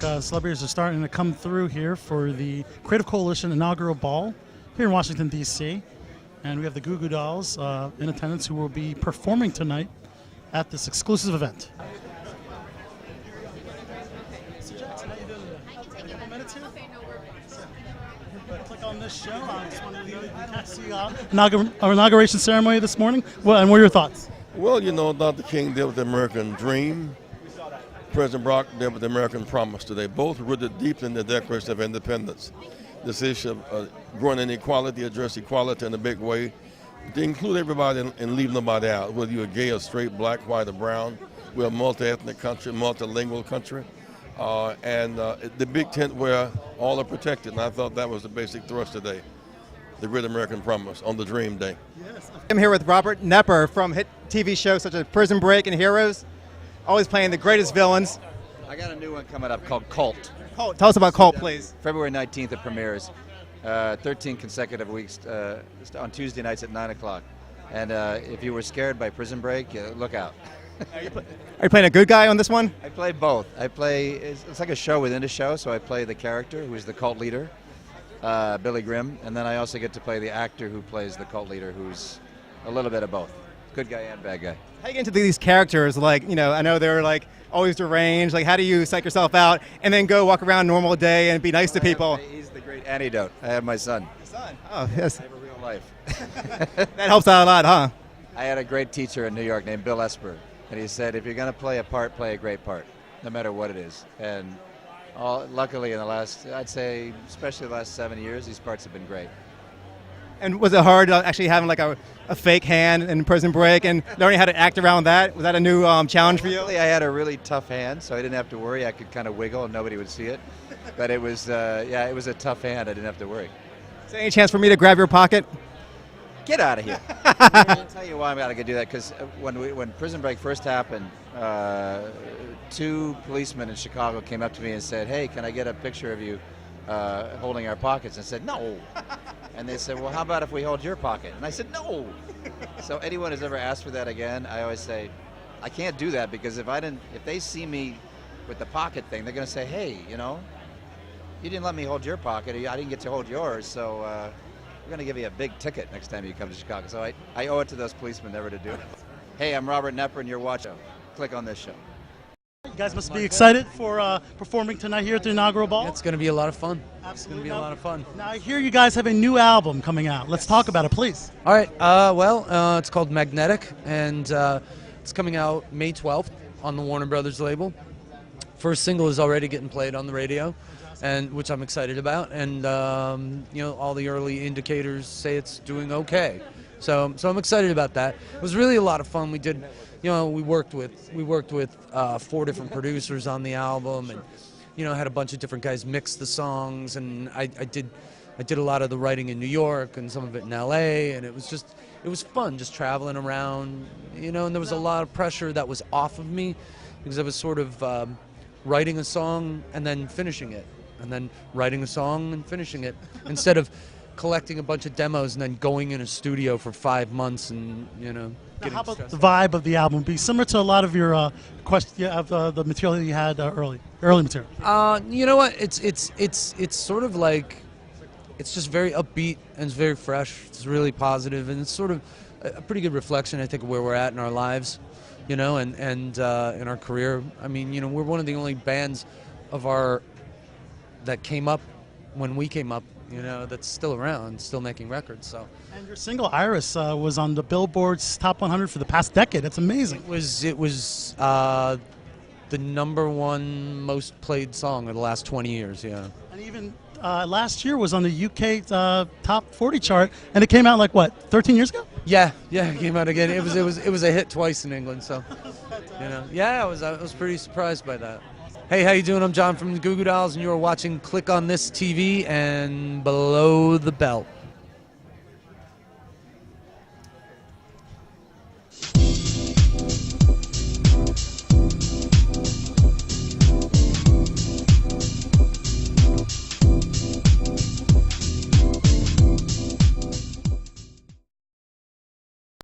celebrities are starting to come through here for the Creative Coalition Inaugural Ball here in Washington, D.C. And we have the Goo Goo Dolls in attendance who will be performing tonight at this exclusive event. So Jackson, how you doing today? A couple minutes here? Click on this show. I just wanted to catch the inauguration ceremony this morning. And what are your thoughts? Well, you know, Dr. King did with the American dream. President Barack did with the American promise today. Both rooted deep in the Declaration of Independence. This issue of growing inequality, address equality in a big way, to include everybody and leave nobody out, whether you're gay or straight, black, white, or brown. We're a multi-ethnic country, multilingual country. And the big tent where all are protected, and I thought that was the basic thrust today, the great American promise on the Dream Day. Yes. I'm here with Robert Knepper from hit TV shows such as Prison Break and Heroes, always playing the greatest villains. I got a new one coming up called Cult. Cult. Tell us about Cult, please. February 19th it premieres, 13 consecutive weeks on Tuesday nights at 9 o'clock. And if you were scared by Prison Break, look out. Are you playing a good guy on this one? I play both. It's like a show within a show, so I play the character who's the cult leader, Billy Grimm, and then I also get to play the actor who plays the cult leader, who's a little bit of both. Good guy and bad guy. How do you get into these characters? Like, you know, I know they're like always deranged. Like, how do you psych yourself out and then go walk around a normal day and be nice to people? He's the great antidote. I have my son. Your son? Oh, yes. I have a real life. That helps out a lot, huh? I had a great teacher in New York named Bill Esper, and he said, if you're going to play a part, play a great part, no matter what it is. And luckily in the last, I'd say, especially the last 7 years, these parts have been great. And was it hard actually having like a fake hand in Prison Break and learning how to act around that? Was that a new challenge for you? Luckily, I had a really tough hand, so I didn't have to worry. I could kind of wiggle and nobody would see it. But it was, it was a tough hand. I didn't have to worry. Is there any chance for me to grab your pocket? Get out of here. I'll tell you why I'm going to do that, because when Prison Break first happened, 2 policemen in Chicago came up to me and said, hey, can I get a picture of you holding our pockets? And I said, no. And they said, well, how about if we hold your pocket? And I said, no. So anyone who's ever asked for that again, I always say, I can't do that, because if they see me with the pocket thing, they're going to say, hey, you know, you didn't let me hold your pocket. I didn't get to hold yours, so we're going to give you a big ticket next time you come to Chicago. So I owe it to those policemen never to do it. Hey, I'm Robert Knepper, and you're watching. Click on this show. You guys must be excited for performing tonight here at the Inaugural Ball. It's going to be a lot of fun. Absolutely. It's going to be a lot of fun. Now, I hear you guys have a new album coming out. Let's talk about it, please. All right. It's called Magnetic, and it's coming out May 12th on the Warner Brothers label. First single is already getting played on the radio, and which I'm excited about. And you know, all the early indicators say it's doing okay. So I'm excited about that. It was really a lot of fun. We did. You know, we worked with 4 different producers on the album, and you know, had a bunch of different guys mix the songs, and I did a lot of the writing in New York and some of it in LA, and it was fun just traveling around, you know, and there was a lot of pressure that was off of me because I was sort of writing a song and then finishing it, and then writing a song and finishing it, instead of collecting a bunch of demos and then going in a studio for 5 months and, you know. Now, how about the vibe of the album? Be similar to a lot of your the material that you had early material. You know what? It's sort of like, it's just very upbeat and it's very fresh. It's really positive, and it's sort of a pretty good reflection, I think, of where we're at in our lives, you know, and in our career. I mean, you know, we're one of the only bands that came up when we came up, you know, that's still around, still making records. So. And your single Iris was on the Billboard's Top 100 for the past decade. That's amazing. It was the #1 most played song of the last 20 years. Yeah. And even last year was on the UK Top 40 chart, and it came out like what, 13 years ago? Yeah, it came out again. It was a hit twice in England. So, you know, yeah, I was pretty surprised by that. Hey, how you doing? I'm John from the Goo Goo Dolls, and you're watching Click on This TV and Below the Belt.